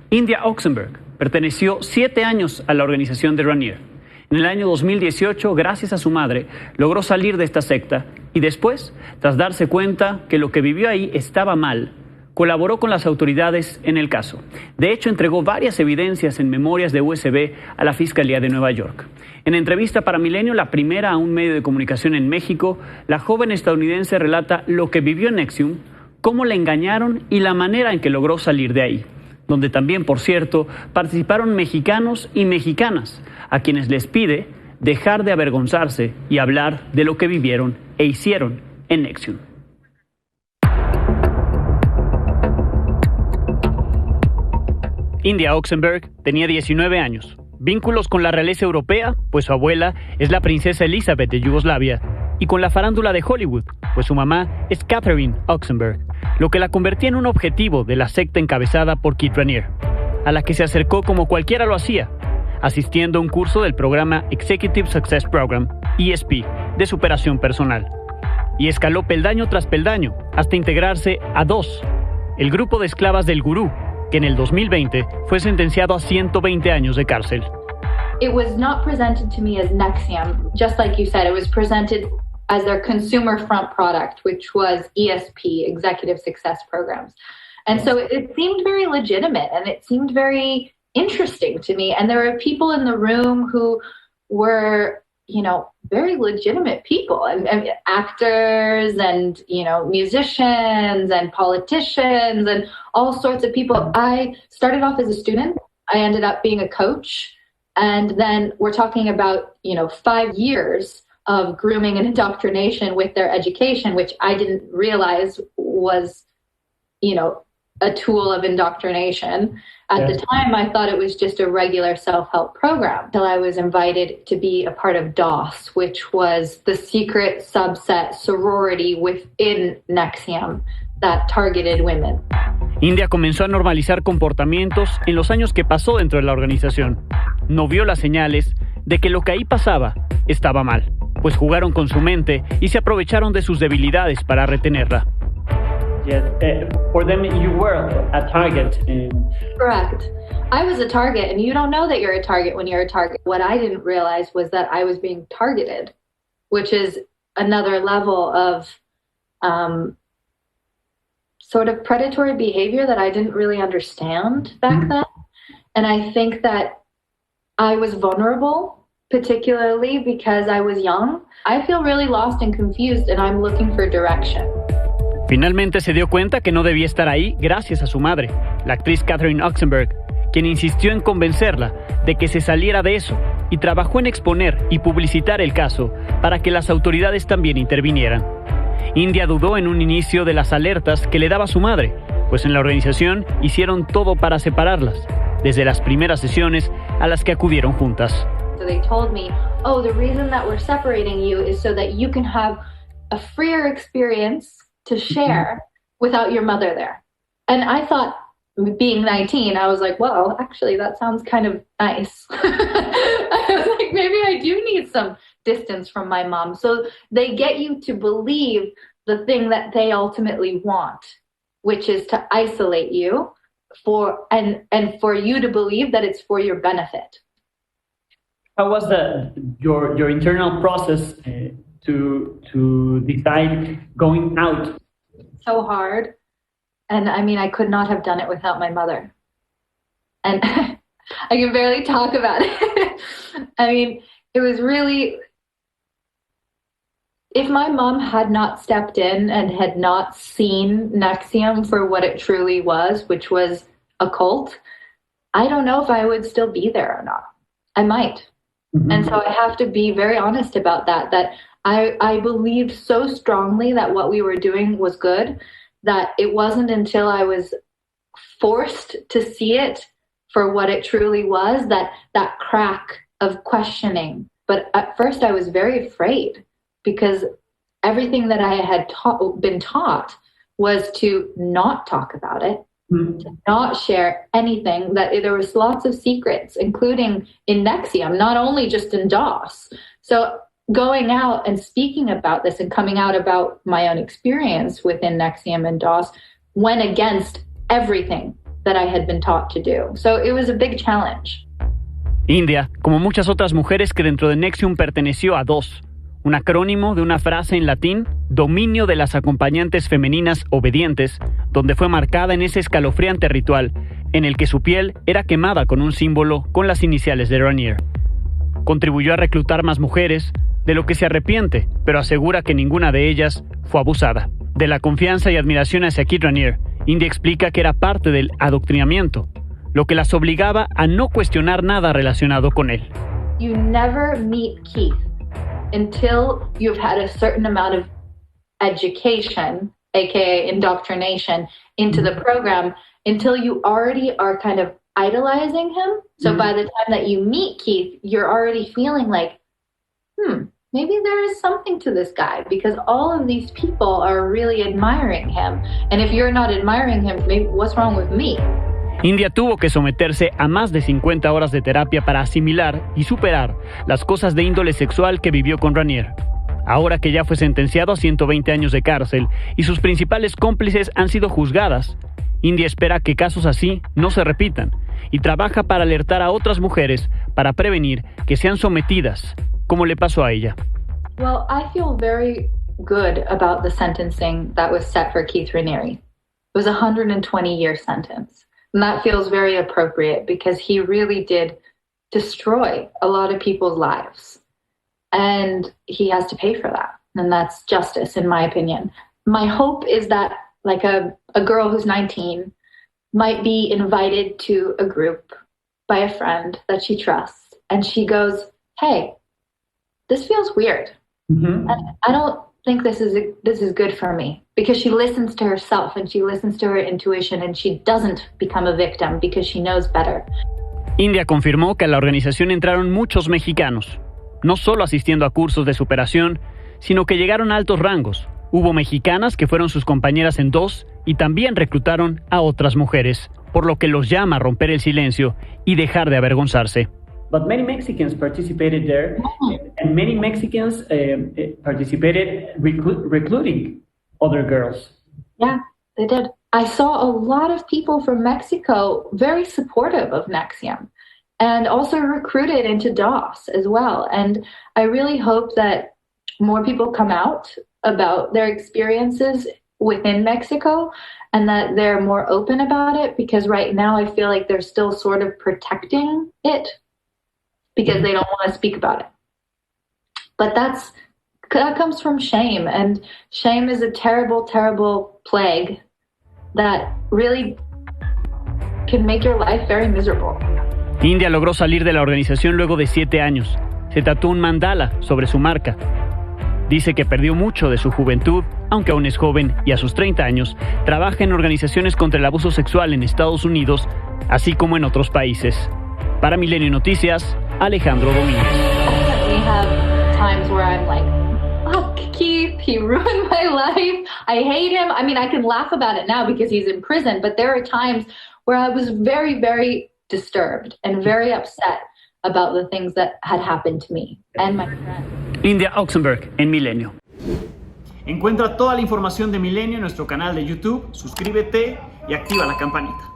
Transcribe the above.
India Oxenberg perteneció 7 años a la organización de Raniere. En el año 2018, gracias a su madre, logró salir de esta secta y después, tras darse cuenta que lo que vivió ahí estaba mal, colaboró con las autoridades en el caso. De hecho, entregó varias evidencias en memorias de USB a la Fiscalía de Nueva York. En entrevista para Milenio, la primera a un medio de comunicación en México, la joven estadounidense relata lo que vivió en NXIVM, cómo la engañaron y la manera en que logró salir de ahí, donde también, por cierto, participaron mexicanos y mexicanas, a quienes les pide dejar de avergonzarse y hablar de lo que vivieron e hicieron en NXIVM. India Oxenberg tenía 19 años, vínculos con la realeza europea, pues su abuela es la princesa Elizabeth de Yugoslavia, y con la farándula de Hollywood, pues su mamá es Catherine Oxenberg, lo que la convertía en un objetivo de la secta encabezada por Kit Raniere, a la que se acercó como cualquiera lo hacía, asistiendo a un curso del programa Executive Success Program, ESP, de superación personal. Y escaló peldaño tras peldaño hasta integrarse a DOS, el grupo de esclavas del gurú, que en el 2020 fue sentenciado a 120 años de cárcel. It was not presented to me as NXIVM, just like you said, it was presented as their consumer front product, which was ESP, Executive Success Programs. And so it seemed very legitimate and it seemed very interesting to me. And there were people in the room who were, you know, very legitimate people and actors and, you know, musicians and politicians and all sorts of people. I started off as a student. I ended up being a coach. And then we're talking about, you know, 5 years of grooming and indoctrination with their education, which I didn't realize was, you know, a tool of indoctrination. At the time, I thought it was just a regular self-help program until I was invited to be a part of DOS, which was the secret subset sorority within NXIVM that targeted women. India comenzó a normalizar comportamientos en los años que pasó dentro de la organización. No vio las señales de que lo que ahí pasaba estaba mal, pues jugaron con su mente y se aprovecharon de sus debilidades para retenerla. Yes, for them you were a target. Correct. I was a target, and you don't know that you're a target when you're a target. What I didn't realize was that I was being targeted, which is another level of sort of predatory behavior that I didn't really understand back then. And I think that I was vulnerable, particularly because I was young. I feel really lost and confused, and I'm looking for direction. Finalmente se dio cuenta que no debía estar ahí gracias a su madre, la actriz Catherine Oxenberg, quien insistió en convencerla de que se saliera de eso y trabajó en exponer y publicitar el caso para que las autoridades también intervinieran. India dudó en un inicio de las alertas que le daba su madre, pues en la organización hicieron todo para separarlas, desde las primeras sesiones a las que acudieron juntas. So they told me, oh, the reason that we're separating you is so that you can have a freer experience to share without your mother there. And I thought, being 19, I was like, well, actually, that sounds kind of nice. I was like, maybe I do need some distance from my mom. So they get you to believe the thing that they ultimately want, which is to isolate you and for you to believe that it's for your benefit. How was your internal process to decide going out? So hard. And I mean, I could not have done it without my mother. And I can barely talk about it. I mean, it was really, if my mom had not stepped in and had not seen NXIVM for what it truly was, which was a cult, I don't know if I would still be there or not. I might. Mm-hmm. And so I have to be very honest about that I believed so strongly that what we were doing was good, that it wasn't until I was forced to see it for what it truly was, that crack of questioning. But at first I was very afraid because everything that I had been taught was to not talk about it, to not share anything, that there was lots of secrets, including in NXIVM, not only just in DOS. So going out and speaking about this and coming out about my own experience within NXIVM and DOS went against everything that I had been taught to do. So it was a big challenge. India, como muchas otras mujeres que dentro de NXIVM perteneció a DOS, un acrónimo de una frase en latín, dominio de las acompañantes femeninas obedientes, donde fue marcada en ese escalofriante ritual en el que su piel era quemada con un símbolo con las iniciales de Raniere. Contribuyó a reclutar más mujeres, de lo que se arrepiente, pero asegura que ninguna de ellas fue abusada. De la confianza y admiración hacia Keith Raniere, India explica que era parte del adoctrinamiento, lo que las obligaba a no cuestionar nada relacionado con él. You never meet Keith until you've had a certain amount of education, aka indoctrination, into the program, until you already are kind of idolizing him. So by the time that you meet Keith, you're already feeling like, maybe there is something to this guy, because all of these people are really admiring him. And if you're not admiring him, maybe what's wrong with me? India tuvo que someterse a más de 50 horas de terapia para asimilar y superar las cosas de índole sexual que vivió con Raniere. Ahora que ya fue sentenciado a 120 años de cárcel y sus principales cómplices han sido juzgadas, India espera que casos así no se repitan y trabaja para alertar a otras mujeres para prevenir que sean sometidas, como le pasó a ella. Well, I feel very good about the sentencing that was set for Keith Raniere. It was a 120-year sentence. And that feels very appropriate because he really did destroy a lot of people's lives. And he has to pay for that. And that's justice, in my opinion. My hope is that like a girl who's 19 might be invited to a group by a friend that she trusts. And she goes, hey, this feels weird. And I don't think this is good for me, because she listens to herself and she listens to her intuition and she doesn't become a victim because she knows better. India confirmó que a la organización entraron muchos mexicanos, no solo asistiendo a cursos de superación, sino que llegaron a altos rangos. Hubo mexicanas que fueron sus compañeras en DOS y también reclutaron a otras mujeres, por lo que los llama a romper el silencio y dejar de avergonzarse. But many Mexicans participated there, and many Mexicans participated recruiting other girls. Yeah, they did. I saw a lot of people from Mexico very supportive of NXIVM and also recruited into DOS as well. And I really hope that more people come out about their experiences within Mexico and that they're more open about it, because right now I feel like they're still sort of protecting it because they don't want to speak about it. But that comes from shame, and shame is a terrible, terrible plague that really can make your life very miserable. India logró salir de la organización luego de 7 años. Se tatuó un mandala sobre su marca. Dice que perdió mucho de su juventud, aunque aún es joven y a sus 30 años trabaja en organizaciones contra el abuso sexual en Estados Unidos, así como en otros países. Para Milenio Noticias, Alejandro Domínguez. We have times where I'm like, fuck Keith, he ruined my life. I hate him. I mean, I can laugh about it now because he's in prison, but there are times where I was very, very disturbed and very upset about the things that had happened to me and my friends. India Oxenberg en Milenio. Encuentra toda la información de Milenio en nuestro canal de YouTube, suscríbete y activa la campanita.